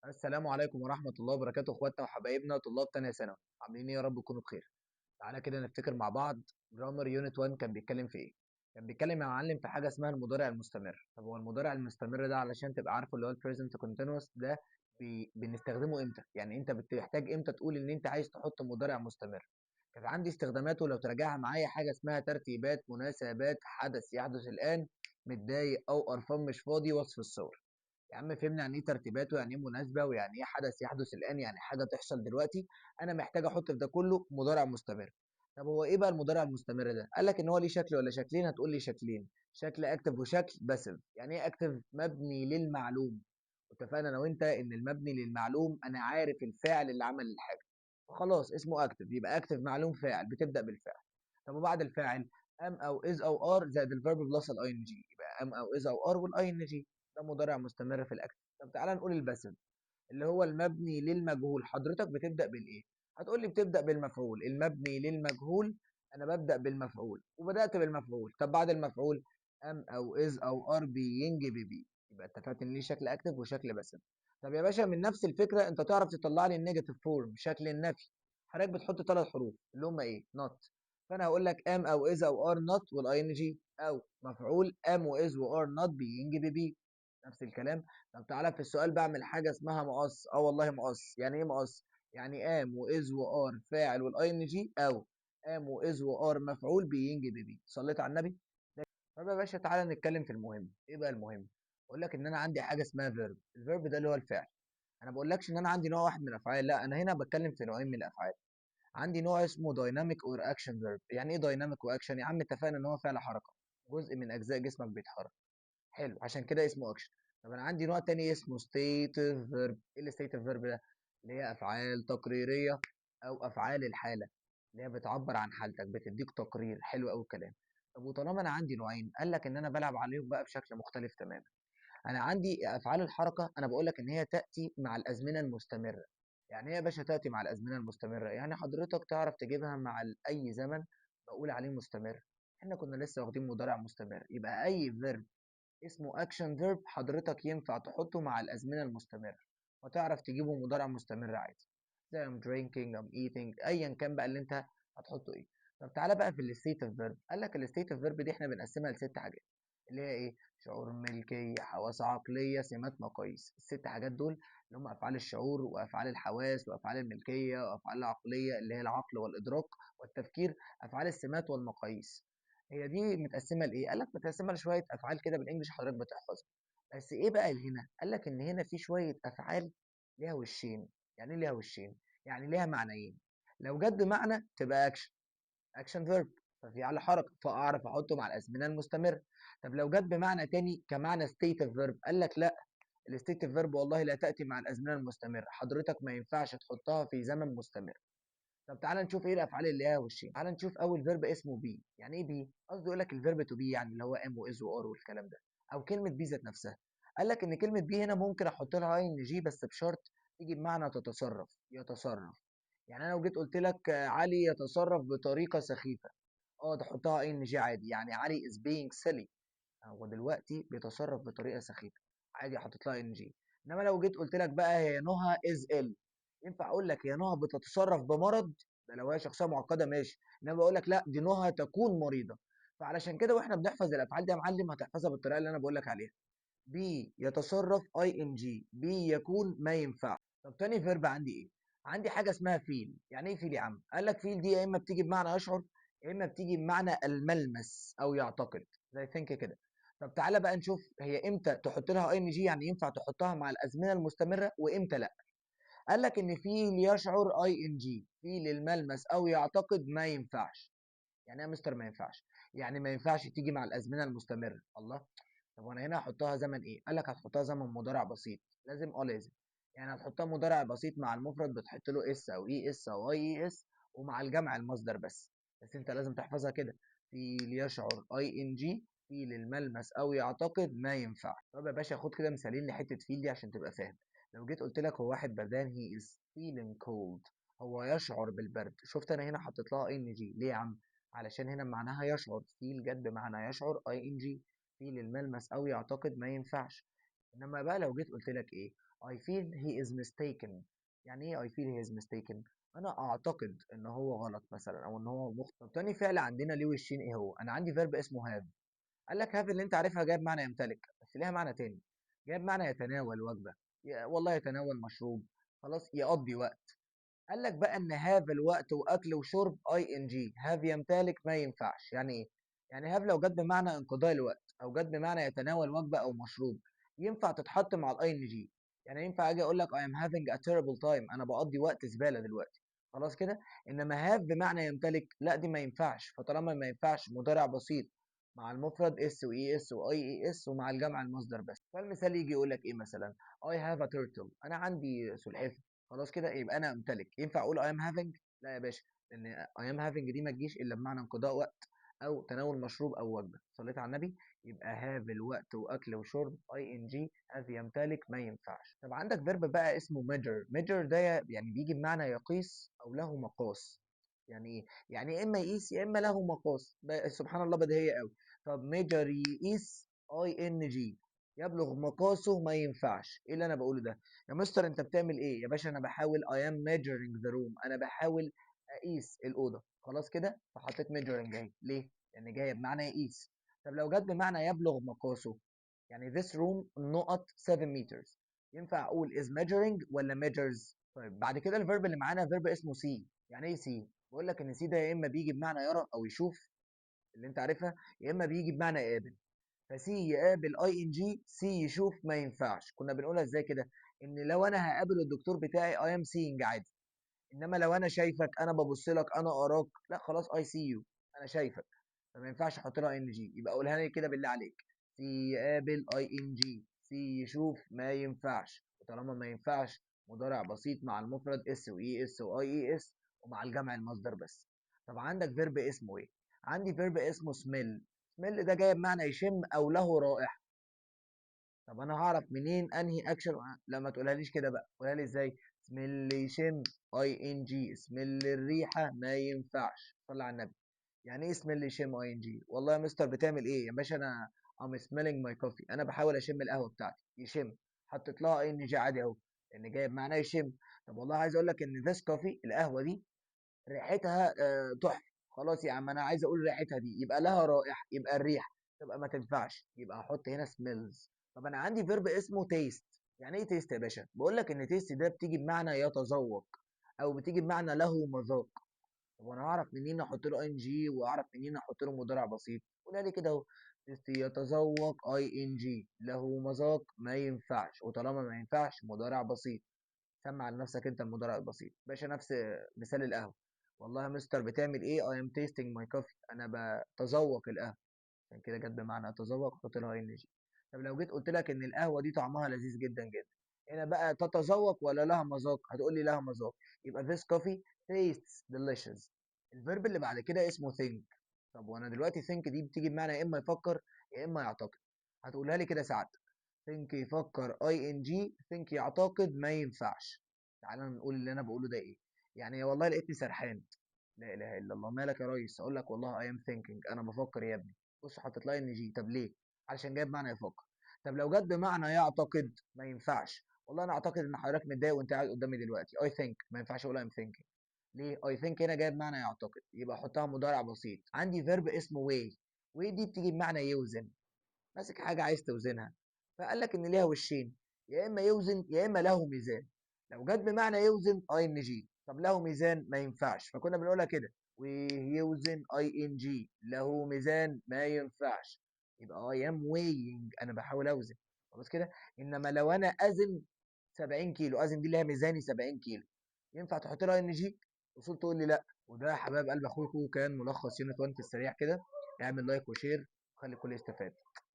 السلام عليكم ورحمة الله وبركاته اخواتنا وحبايبنا طلاب تانية ثانوي. عاملين ايه؟ يا رب تكونوا بخير. تعالى كده نفتكر مع بعض. جرامر يونت 1 كان بيتكلم في ايه؟ كان بيتكلم يا معلم في حاجة اسمها المضارع المستمر. طب هو المضارع المستمر ده علشان تبقى عارفه اللي هو البريزنت كونتينوس ده بنستخدمه امتى؟ يعني انت بتحتاج امتى تقول ان انت عايز تحط مضارع مستمر؟ كانت عندي استخداماته لو تراجعها معايا حاجة اسمها ترتيبات، مناسبات، حدث يحدث الآن، متضايق أو قرفان مش فاضي، وصف الصور. يا عم فهمنا يعني ايه ترتيبات، ويعني ايه مناسبه، ويعني ايه حدث يحدث الان، يعني حاجه تحصل دلوقتي. انا محتاج احط في ده كله مضارع مستمر. طب هو ايه بقى المضارع المستمر ده؟ قال لك ان هو ليه شكل ولا شكلين؟ هتقول لي شكلين، شكل اكتف وشكل باسيف. يعني ايه اكتف؟ مبني للمعلوم. اتفقنا انا وانت ان المبني للمعلوم انا عارف الفاعل اللي عمل الحاجه، خلاص اسمه اكتف، يبقى اكتف معلوم فاعل بتبدا بالفعل. طب وبعد الفاعل ام او از او ار زائد الفيرب بلس الاي ان جي، يبقى ام او از او ار والاي ان جي. ده مضارع مستمر في الاكتف. طب تعالى نقول الباسيف اللي هو المبني للمجهول. حضرتك بتبدا بالايه؟ هتقول لي بتبدا بالمفعول. المبني للمجهول انا ببدا بالمفعول وبدات بالمفعول. طب بعد المفعول ام او از او ار بينج بي. يبقى اتفقت ان ليه شكل اكتف وشكل باسيف. طب يا باشا من نفس الفكره انت تعرف تطلع لي النيجاتيف فورم شكل النفي. حضرتك بتحط ثلاث حروف اللي هم ايه؟ نوت. فانا هقول لك ام او از او ار نوت والاي ان جي، او مفعول ام واز وار نوت بينج بي. نفس الكلام. طب تعالى في السؤال بعمل حاجه اسمها مقص. اه والله مقص. يعني ايه مقص؟ يعني ام واز وار فاعل والاي ان جي، او ام واز وار مفعول بينج بي. صليت على النبي. طب يا باشا تعالى نتكلم في المهم. ايه بقى المهم؟ اقول لك ان انا عندي حاجه اسمها فيرب. الفيرب ده اللي هو الفعل. انا ما بقولكش ان انا عندي نوع واحد من الافعال، لا، انا هنا بتكلم في نوعين من الافعال. عندي نوع اسمه دايناميك اور اكشن فيرب. يعني ايه دايناميك واكشن؟ يا عم اتفقنا ان هو فعل حركه، جزء من اجزاء جسمك بيتحرك. حلو، عشان كده اسمه اكشن. طب انا عندي نوع تاني اسمه ستيتيف فيرب. ايه الستيتيف فيرب ده؟ اللي هي افعال تقريريه او افعال الحاله، اللي هي بتعبر عن حالتك، بتديك تقرير. حلو قوي الكلام. طب وطالما انا عندي نوعين، قال لك ان انا بلعب عليهم بقى بشكل مختلف تماما. انا عندي افعال الحركه، انا بقول لك ان هي تاتي مع الازمنه المستمره. يعني ايه يا باشا تاتي مع الازمنه المستمره؟ يعني حضرتك تعرف تجيبها مع اي زمن بقول عليه مستمر. احنا كنا لسه واخدين مضارع مستمر، يبقى اي فيرب اسمه اكشن فيرب حضرتك ينفع تحطه مع الازمنه المستمره وتعرف تجيبه مضارع مستمر عادي. زي I'm drinking I'm eating، ايا كان بقى اللي انت هتحطه ايه. طب تعالى بقى في الستيتيف فيرب. قال لك الستيتيف فيرب دي احنا بنقسمها لست حاجات، اللي هي ايه؟ شعور، ملكيه، حواس عقليه، سمات، مقاييس. الست حاجات دول اللي هم افعال الشعور وافعال الحواس وافعال الملكيه وافعال العقليه اللي هي العقل والادراك والتفكير، افعال السمات والمقاييس. هي دي متقسمه لايه؟ قال لك متقسمه لشويه افعال كده بالانجلش حضرتك بتحفظها. بس ايه بقى اللي هنا؟ قال لك ان هنا في شويه افعال ليها وشين. يعني ايه ليها وشين؟ يعني ليها معنيين. لو جد بمعنى تبقى اكشن، اكشن فيرب، ففي على حركه فاعرف احطه مع الازمنه المستمره. طب لو جت بمعنى تاني كمعنى ستيتيف فيرب، قال لك لا، الستيتيف فيرب والله لا تاتي مع الازمنه المستمره، حضرتك ما ينفعش تحطها في زمن مستمر. طب تعالى نشوف ايه الافعال اللي ليها وشين. تعالى نشوف اول فيرب اسمه بي. يعني ايه بي؟ قصده يقول لك الفيرب تو بي، يعني اللي هو ام واز وار والكلام ده، او كلمه بي ذات نفسها. قال لك ان كلمه بي هنا ممكن احط لها اي ان جي بس بشرط تيجي بمعنى تتصرف، يتصرف. يعني انا لو جيت قلت لك علي يتصرف بطريقه سخيفه، اه تحطها اي ان جي عادي. يعني علي is being silly، هو دلوقتي بيتصرف بطريقه سخيفه، عادي حطيت لها ان جي. انما لو جيت قلت لك بقى هي نهى از ال، ينفع اقول لك هي نهى بتتصرف بمرض؟ ده لو هي شخصيه معقده ماشي، انما بقول لك لا دي نهى تكون مريضه. فعلشان كده واحنا بنحفظ الافعال دي يا معلم هتحفظها بالطريقه اللي انا بقول لك عليها. بي يتصرف اي ان جي، بي يكون ما ينفع. طب تاني فيرب عندي ايه؟ عندي حاجه اسمها فيل. يعني ايه فيل يا عم؟ قال لك فيل دي يا اما بتيجي بمعنى يشعر، يا اما بتيجي بمعنى الملمس او يعتقد، زي ثينك كده. طب تعالى بقى نشوف هي امتى تحط لها اي ان جي، يعني ينفع تحطها مع الازمنه المستمره، وامتى لا. قال لك ان فيل يشعر اي ان جي، فيل الملمس او يعتقد ما ينفعش. يعني ايه يا مستر ما ينفعش؟ يعني ما ينفعش تيجي مع الازمنه المستمره. الله، طب وانا هنا هحطها زمن ايه؟ قال لك هتحطها زمن مضارع بسيط. لازم، لازم. يعني هتحطها مضارع بسيط مع المفرد بتحط له اس او اي اس او اي اس، ومع الجمع المصدر بس. بس انت لازم تحفظها كده. في ليشعر اي ان جي، في للملمس او يعتقد ما ينفع. طب يا باشا خد كده مثالين لحته فيل دي عشان تبقى فاهم. لو جيت قلت لك هو واحد بردان he is feeling cold، هو يشعر بالبرد. شفت انا هنا حطيت لها اي ان جي ليه يا عم؟ علشان هنا معناها يشعر، فيل جد بمعنى يشعر اي ان جي، في للملمس او يعتقد ما ينفعش. انما بقى لو جيت قلت لك ايه؟ I feel he is mistaken. يعني ايه I feel he is mistaken؟ انا اعتقد ان هو غلط مثلا او ان هو مخطئ. طب تاني فعل عندنا ليه وشين ايه هو؟ انا عندي فيرب اسمه have. قال لك have اللي انت عارفها جايب معنى يمتلك، بس ليها معنى تاني. جايب معنى يتناول وجبة، والله يتناول مشروب، خلاص يقضي وقت. قال لك بقى ان هاف الوقت واكل وشرب اي ان جي، هاف يمتلك ما ينفعش. يعني ايه؟ يعني هاف لو جت بمعنى انقضاء الوقت او جت بمعنى يتناول وجبه او مشروب ينفع تتحط مع الاي ان جي. يعني ينفع اجي اقول لك I am having a terrible time، انا بقضي وقت زباله دلوقتي، خلاص كده. انما هاف بمعنى يمتلك لا، دي ما ينفعش. فطالما ما ينفعش مضارع بسيط مع المفرد اس واي اس واي اي اس ومع الجمع المصدر بس. فالمثال يجي يقول لك ايه مثلا؟ I have a turtle، انا عندي سلحفاه، خلاص كده يبقى انا امتلك. ينفع اقول I am having؟ لا يا باشا، لان I am having دي ما تجيش الا بمعنى انقضاء وقت او تناول مشروب او وجبه. صليت على النبي؟ يبقى have الوقت واكل وشرب اي ان جي، have يمتلك ما ينفعش. طب عندك فيرب بقى اسمه measure. measure ده يعني بيجي بمعنى يقيس او له مقاس. يعني ايه؟ يعني يا اما يقيس يا اما له مقاس. سبحان الله، بديهيه قوي. طب measure يقيس اي ان جي، يبلغ مقاسه ما ينفعش. ايه اللي انا بقوله ده؟ يا مستر انت بتعمل ايه يا باشا؟ انا بحاول I am measuring the room، انا بحاول اقيس الاوضه، خلاص كده. فحطيت measuring اهي. ليه؟ لان جايه بمعنى يقيس. طب لو جت بمعنى يبلغ مقاسه، يعني this room نقط 7 meters، ينفع اقول is measuring ولا measures؟ طيب بعد كده الفيرب اللي معانا فيرب اسمه see. يعني ايه see؟ بقول لك ان see ده يا اما بيجي بمعنى يرى او يشوف، اللي انت عارفها، يا اما بيجي بمعنى يقابل. فسي يقابل اي ان جي، سي يشوف ما ينفعش. كنا بنقولها ازاي كده؟ ان لو انا هقابل الدكتور بتاعي اي ام سينج عادي، انما لو انا شايفك، انا ببص لك، انا اراك، لا خلاص اي سي يو، انا شايفك. فما ينفعش احط لها ان جي. يبقى قولها لي كده بالله عليك: سي يقابل اي ان جي، سي يشوف ما ينفعش. وطالما ما ينفعش مضارع بسيط مع المفرد اس واي اس واي اي اس ومع الجمع المصدر بس. طب عندك فيرب اسمه ايه؟ عندي فيرب اسمه سميل. سميل ده جاي بمعنى يشم او له رائحه. طب انا هعرف منين انهي اكشن؟ لما تقولها ليش كده بقى، قولها لي ازاي؟ سميل يشم اي ان جي، سميل الريحه ما ينفعش. صلي على النبي. يعني ايه سميل يشم اي ان جي؟ والله يا مستر بتعمل ايه يا باشا؟ انا ام سميلينج ماي كوفي، انا بحاول اشم القهوه بتاعتي. يشم، حطيت لها اي ان جي عادي اهو، لان جايب معناه يشم. طب والله عايز اقول لك ان ذس كوفي، القهوه دي ريحتها تحفه. خلاص يا عم انا عايز اقول ريحتها دي، يبقى لها رائحه، يبقى الريحه تبقى ما تنفعش، يبقى احط هنا سميلز. طب انا عندي فيرب اسمه تيست. يعني ايه تيست يا باشا؟ بقول لك ان تيست ده بتيجي بمعنى يتذوق او بتيجي بمعنى له مذاق. طب وانا اعرف منين احط له ان جي واعرف منين احط له مضارع بسيط؟ قولها لي كده اهو: تيست يتذوق اي ان جي، له مذاق ما ينفعش. وطالما ما ينفعش مضارع بسيط. سمع لنفسك انت المضارع البسيط باشا. نفس مثال القهوه: والله يا مستر بتعمل ايه؟ I am tasting my coffee، انا بتذوق القهوه. عشان كده جت بمعنى اتذوق، حط لها ان جي. طب لو جيت قلت لك ان القهوه دي طعمها لذيذ جدا جدا، هنا بقى تتذوق ولا لها مذاق؟ هتقول لي لها مذاق. يبقى this coffee tastes delicious. الفيرب اللي بعد كده اسمه think. طب وانا دلوقتي think دي بتيجي بمعنى يا اما يفكر يا اما يعتقد. هتقولها لي كده ساعات: think يفكر اي ان جي، think يعتقد ما ينفعش. تعال نقول اللي انا بقوله ده ايه. يعني والله لقيتني سرحان، لا اله الا الله، مالك يا ريس؟ اقول لك والله I am thinking، انا بفكر يا ابني. بص حطيت لها ان جي. طب ليه؟ علشان جايب معنى يفكر. طب لو جت بمعنى يعتقد ما ينفعش. والله انا اعتقد ان حضرتك متضايق وانت قاعد قدامي دلوقتي. I think ما ينفعش اقول I'm thinking. ليه؟ I think هنا جايب معنى يعتقد، يبقى احطها مضارع بسيط. عندي فيرب اسمه weigh. weigh دي بتيجي بمعنى يوزن. ماسك حاجة عايز توزنها، فقال لك إن ليها وشين: يا إما يوزن يا إما له ميزان. لو جت بمعنى يوزن أي إن جي، طب له ميزان ما ينفعش. فكنا بنقولها كده: ويوزن أي إن جي، له ميزان ما ينفعش. يبقى أي أم وينج، أنا بحاول أوزن، خلاص كده. إنما لو أنا أزن 70 كيلو، أزن دي اللي هي ميزاني 70 كيلو، ينفع تحط لها إن جي؟ وصول تقول لي لا. وده يا حبايب قلب أخوكم كان ملخص يونت 1 في السريع كده. اعمل لايك وشير وخلي الكل يستفاد.